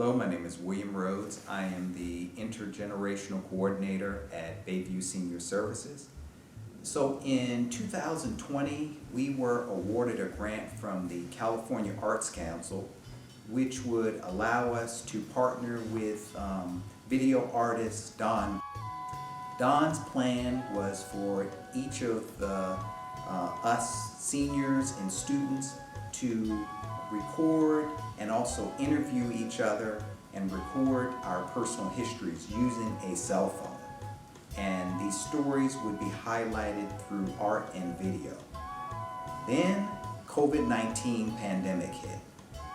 Hello, my name is William Rhodes. I am the Intergenerational Coordinator at Bayview Senior Services. So in 2020, we were awarded a grant from the California Arts Council, which would allow us to partner with video artist Don. Don's plan was for each of us seniors and students to record and also interview each other and record our personal histories using a cell phone. And these stories would be highlighted through art and video. Then COVID-19 pandemic hit.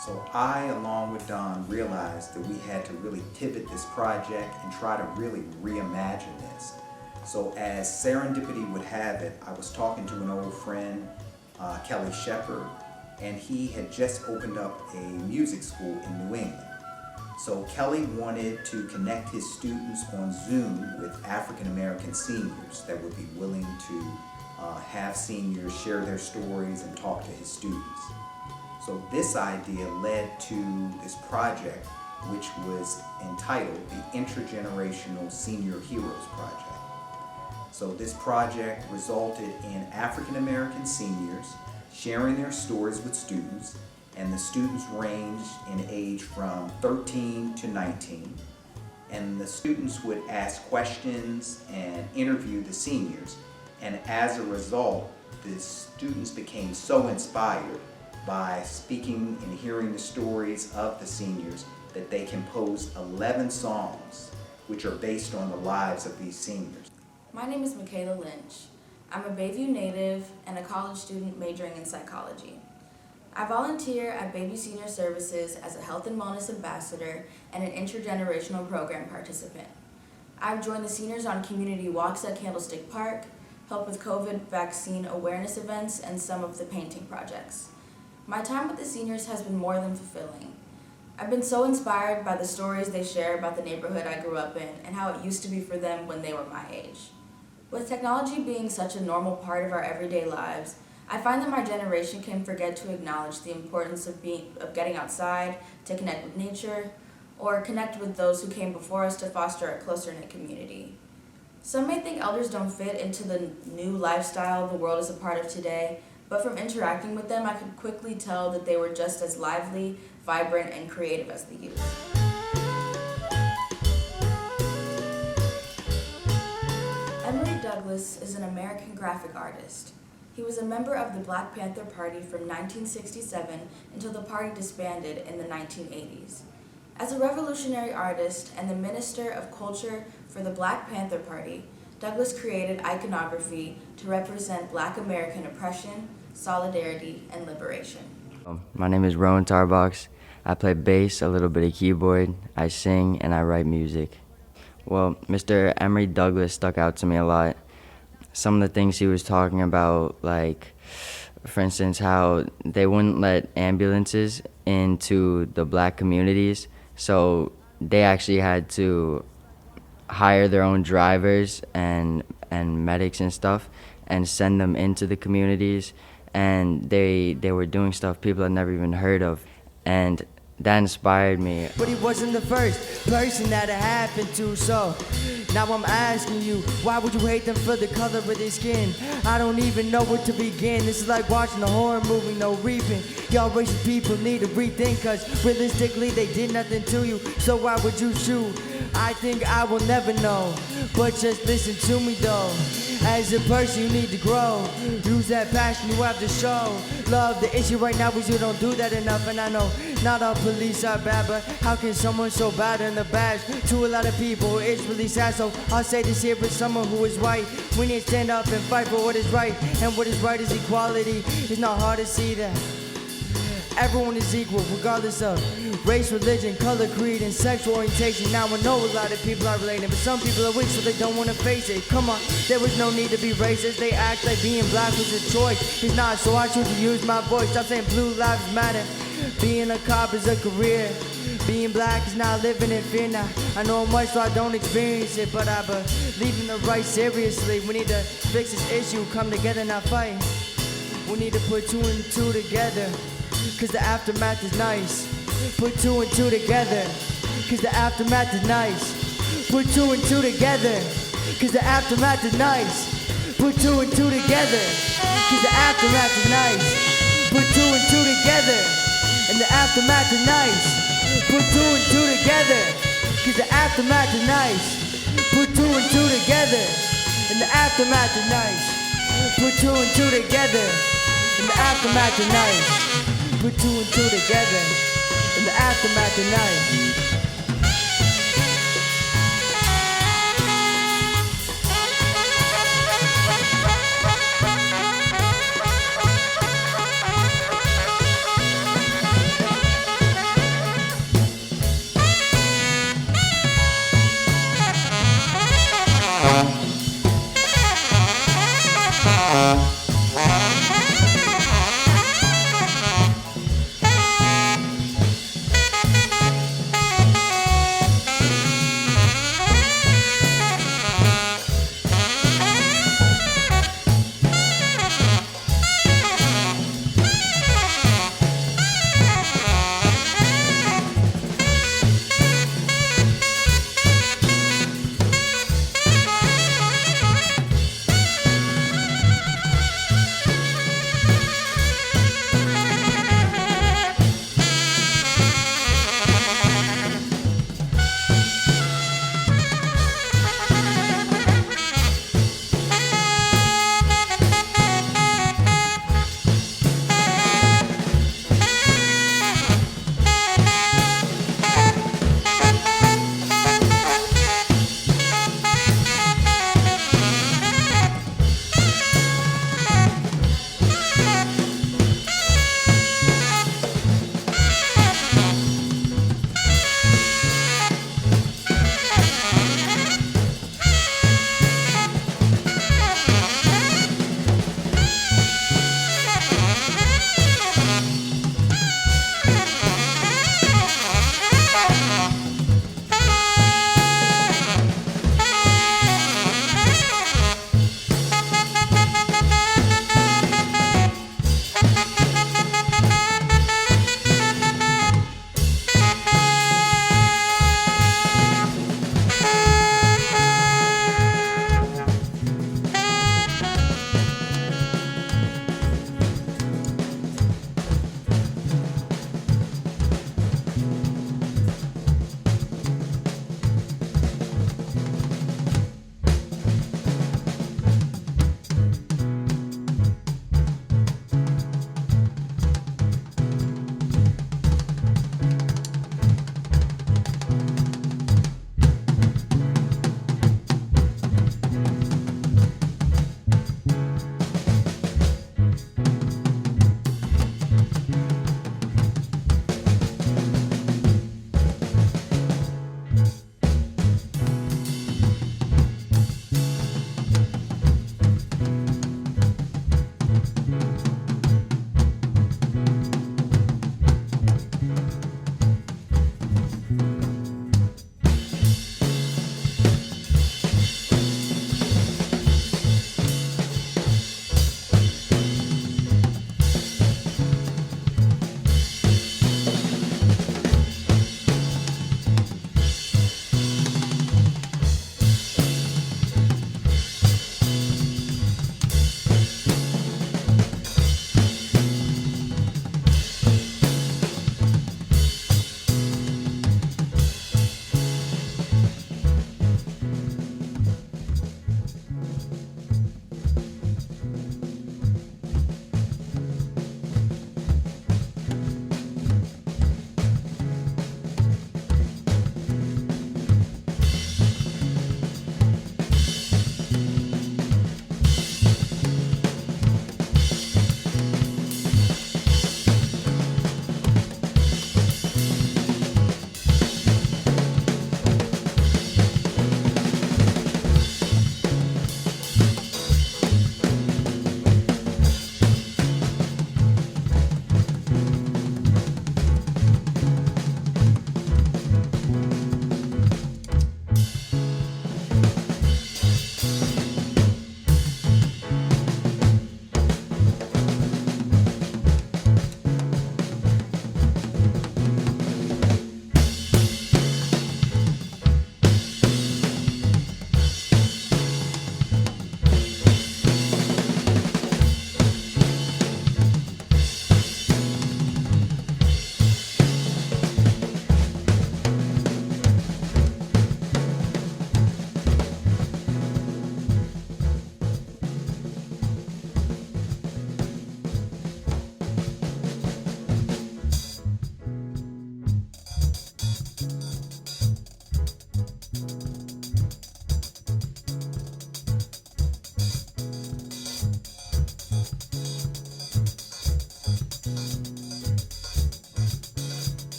So I, along with Don, realized that we had to really pivot this project and try to really reimagine this. So as serendipity would have it, I was talking to an old friend, Kelly Shepard, and he had just opened up a music school in New England. So Kelly wanted to connect his students on Zoom with African American seniors that would be willing to have seniors share their stories and talk to his students. So this idea led to this project, which was entitled the Intergenerational Senior Heroes Project. So this project resulted in African American seniors sharing their stories with students, and the students ranged in age from 13 to 19. And the students would ask questions and interview the seniors. And as a result, the students became so inspired by speaking and hearing the stories of the seniors that they composed 11 songs which are based on the lives of these seniors. My name is Michaela Lynch. I'm a Bayview native and a college student majoring in psychology. I volunteer at Bayview Senior Services as a health and wellness ambassador and an intergenerational program participant. I've joined the seniors on community walks at Candlestick Park, helped with COVID vaccine awareness events, and some of the painting projects. My time with the seniors has been more than fulfilling. I've been so inspired by the stories they share about the neighborhood I grew up in and how it used to be for them when they were my age. With technology being such a normal part of our everyday lives, I find that my generation can forget to acknowledge the importance of getting outside, to connect with nature, or connect with those who came before us to foster a closer-knit community. Some may think elders don't fit into the new lifestyle the world is a part of today, but from interacting with them, I could quickly tell that they were just as lively, vibrant, and creative as the youth. Douglas is an American graphic artist. He was a member of the Black Panther Party from 1967 until the party disbanded in the 1980s. As a revolutionary artist and the Minister of Culture for the Black Panther Party, Douglas created iconography to represent Black American oppression, solidarity, and liberation. My name is Rowan Tarbox. I play bass, a little bit of keyboard, I sing, and I write music. Well, Mr. Emory Douglas stuck out to me a lot. Some of the things he was talking about, like, for instance, how they wouldn't let ambulances into the Black communities, so they actually had to hire their own drivers and medics and stuff and send them into the communities, and they were doing stuff people had never even heard of, and that inspired me. But he wasn't the first person that it happened to, so now I'm asking you, why would you hate them for the color of their skin? I don't even know where to begin. This is like watching a horror movie, no reaping. Y'all racist people need to rethink, cause realistically they did nothing to you, so why would you shoot? I think I will never know, but just listen to me though. As a person you need to grow, use that passion you have to show. Love, the issue right now is you don't do that enough, and I know not all police are bad, but how can someone so bad in the badge? To a lot of people it's really sad, so I'll say this here with someone who is white. We need to stand up and fight for what is right, and what is right is equality. It's not hard to see that everyone is equal, regardless of race, religion, color, creed, and sexual orientation. Now I know a lot of people are related, but some people are weak, so they don't want to face it. Come on, there was no need to be racist. They act like being black was a choice. It's not, so I choose to use my voice. Stop saying blue lives matter. Being a cop is a career. Being black is not living in fear. Now I know much, so I don't experience it, but I believe in the right seriously. We need to fix this issue, come together, not fight. We need to put two and two together, cause the aftermath is nice. Put two and two together. cause the aftermath is nice. Put two and two together, cause the aftermath is nice. Put two and two together, cause the aftermath is nice. Put two and two together, and the aftermath is nice. Put two and two together, cause the aftermath is nice. Put two and two together, and the aftermath is nice. Put two and two together, and the aftermath is nice. Put two and two together, and the aftermath is nice.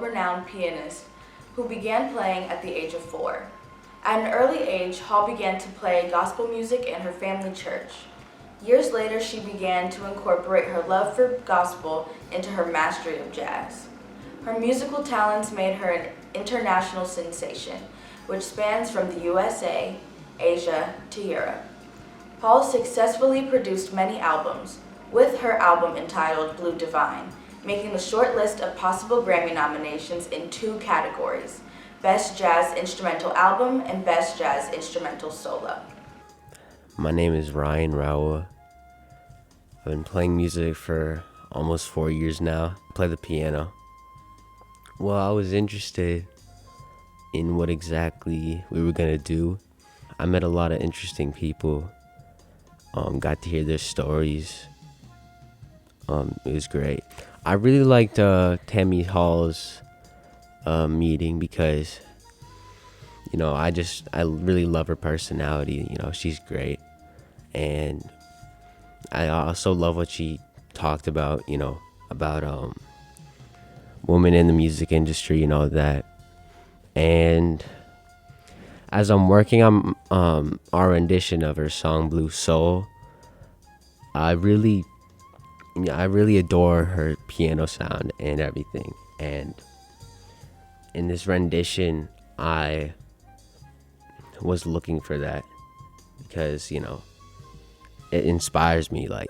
world-renowned pianist who began playing at the age of 4. At an early age, Hall began to play gospel music in her family church. Years later, she began to incorporate her love for gospel into her mastery of jazz. Her musical talents made her an international sensation, which spans from the USA, Asia, to Europe. Hall successfully produced many albums, with her album entitled Blue Divine, making the short list of possible Grammy nominations in 2 categories: Best Jazz Instrumental Album and Best Jazz Instrumental Solo. My name is Ryan Raua. I've been playing music for almost 4 years now. I play the piano. Well, I was interested in what exactly we were gonna do. I met a lot of interesting people. Got to hear their stories. It was great. I really liked Tammy Hall's meeting because, I really love her personality. She's great, and I also love what she talked about. About women in the music industry and all that. And as I'm working on our rendition of her song Blue Soul, I really adore her piano sound and everything. And in this rendition, I was looking for that because, it inspires me. Like,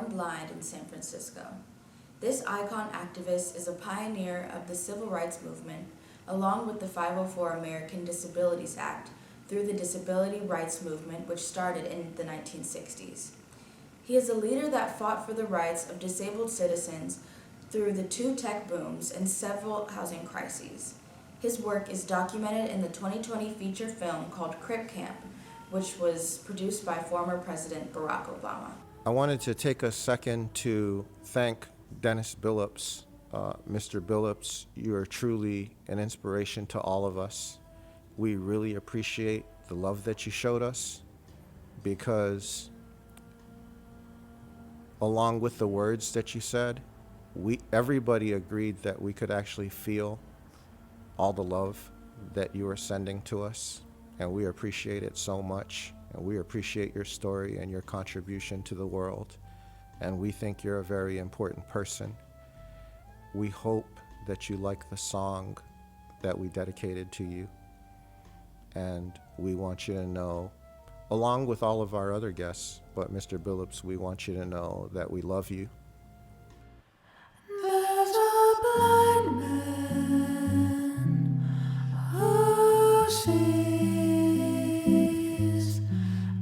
born blind in San Francisco. This icon activist is a pioneer of the civil rights movement, along with the 504 American Disabilities Act, through the disability rights movement which started in the 1960s. He is a leader that fought for the rights of disabled citizens through the two tech booms and several housing crises. His work is documented in the 2020 feature film called Crip Camp, which was produced by former President Barack Obama. I wanted to take a second to thank Dennis Billups. Mr. Billups, you are truly an inspiration to all of us. We really appreciate the love that you showed us, because along with the words that you said, everybody agreed that we could actually feel all the love that you are sending to us, and we appreciate it so much, and we appreciate your story and your contribution to the world, and we think you're a very important person. We hope that you like the song that we dedicated to you, and we want you to know, along with all of our other guests, but Mr. Billups, we want you to know that we love you. There's a blind man who sees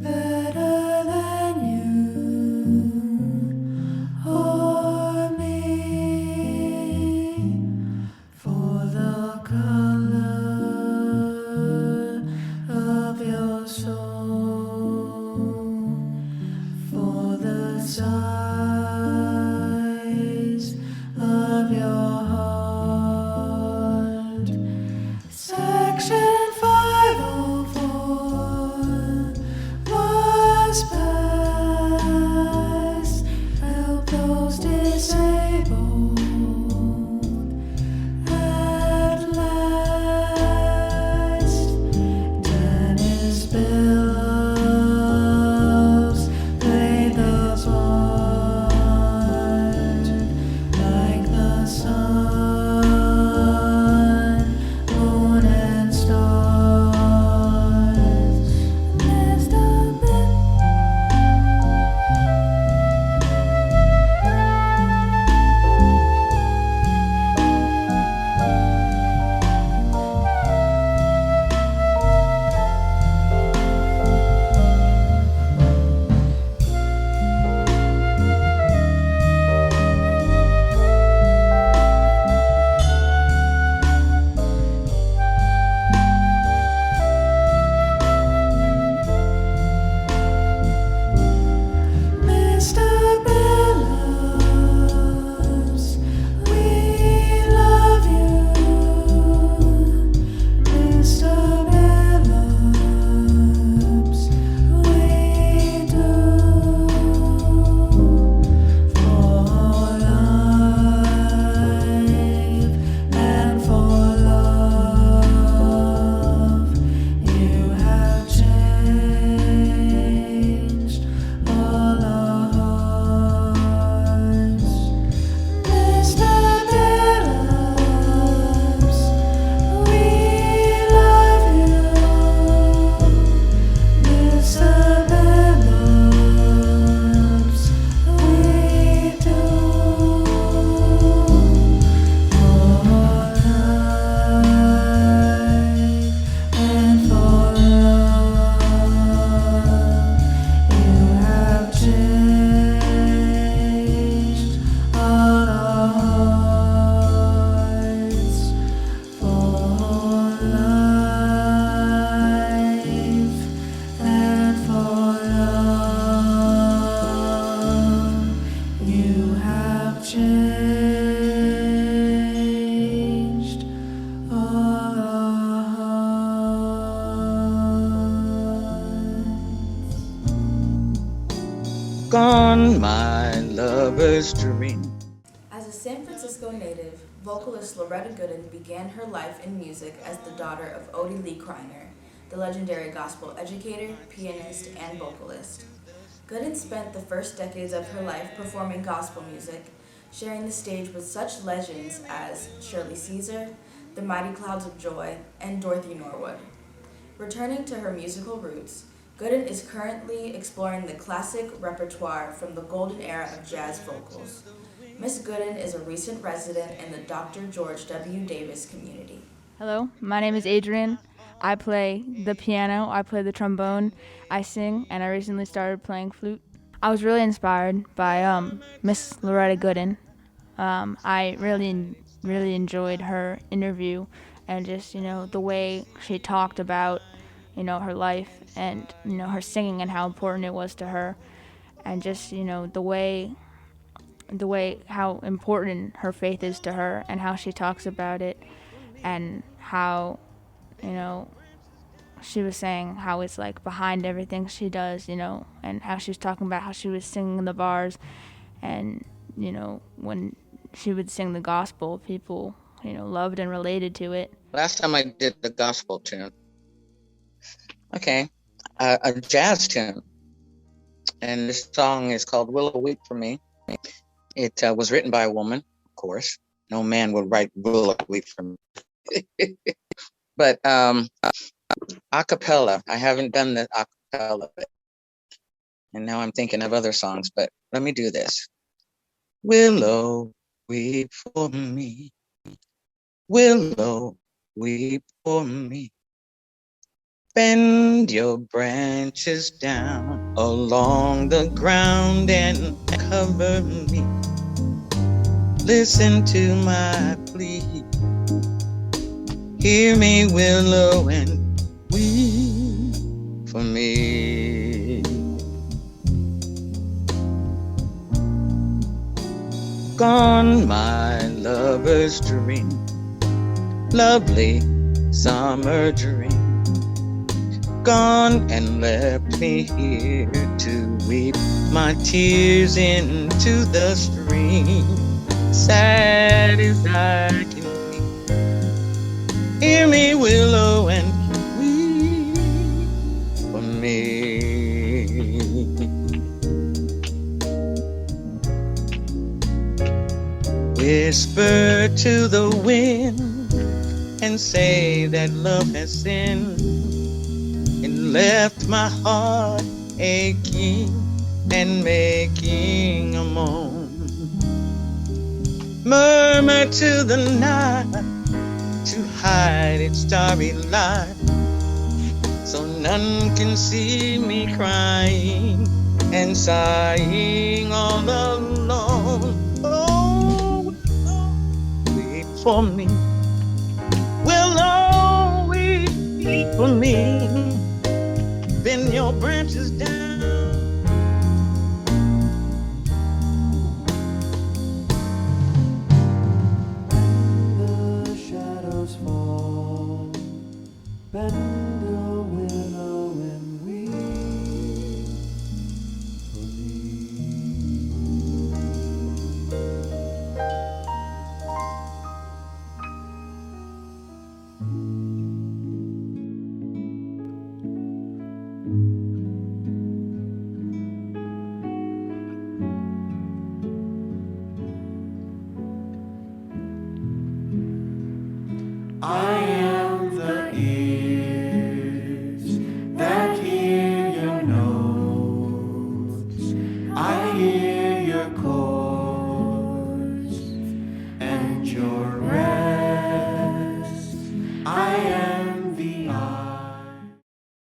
better than you or me, for the color of your soul, for the size of your heart. Section 504 was passed, help those disabled at last. Dennis Billups played the part like the sun, moon, and stars. Mr. Mr. Billups, we love you. Mr. Billups, we do. For life and for love, you have changed all our hearts. Mr. Billups, we love you. Mr. Billups, we do. For life and for love, you have changed all our hearts. For life and for love, you have changed all our hearts. On my lover's dream. As a San Francisco native, vocalist Loretta Gooden began her life in music as the daughter of Odie Lee Kreiner, the legendary gospel educator, pianist, and vocalist. Gooden spent the first decades of her life performing gospel music, sharing the stage with such legends as Shirley Caesar, the Mighty Clouds of Joy, and Dorothy Norwood. Returning to her musical roots, Gooden is currently exploring the classic repertoire from the golden era of jazz vocals. Miss Gooden is a recent resident in the Dr. George W. Davis community. Hello, my name is Adrian. I play the piano, I play the trombone, I sing, and I recently started playing flute. I was really inspired by Miss Loretta Gooden. I really enjoyed her interview and just, the way she talked about, her life and, her singing and how important it was to her. And just, the way how important her faith is to her and how she talks about it and how, you know, she was saying how it's like behind everything she does, and how she was talking about how she was singing in the bars and, when she would sing the gospel, people, loved and related to it. Last time I did the gospel tune. Okay, a jazz tune. And this song is called Willow Weep for Me. It was written by a woman, of course. No man would write Willow Weep for me. But a cappella. I haven't done the a cappella. And now I'm thinking of other songs, but let me do this. Willow, weep for me. Willow, weep for me. Bend your branches down along the ground and cover me. Listen to my plea. Hear me, willow, and weep for me. Gone my lover's dream, lovely summer dream. Gone and left me here to weep my tears into the stream. Sad as I can be. Hear me, willow, and weep for me. Whisper to the wind and say that love has sinned and left my heart aching and making a moan. Murmur to the night to hide its starry light, so none can see me crying and sighing all alone. Oh, weep for me, willow, weep for me. Bend your branches down. When the shadows fall, bend a willow and weep for me.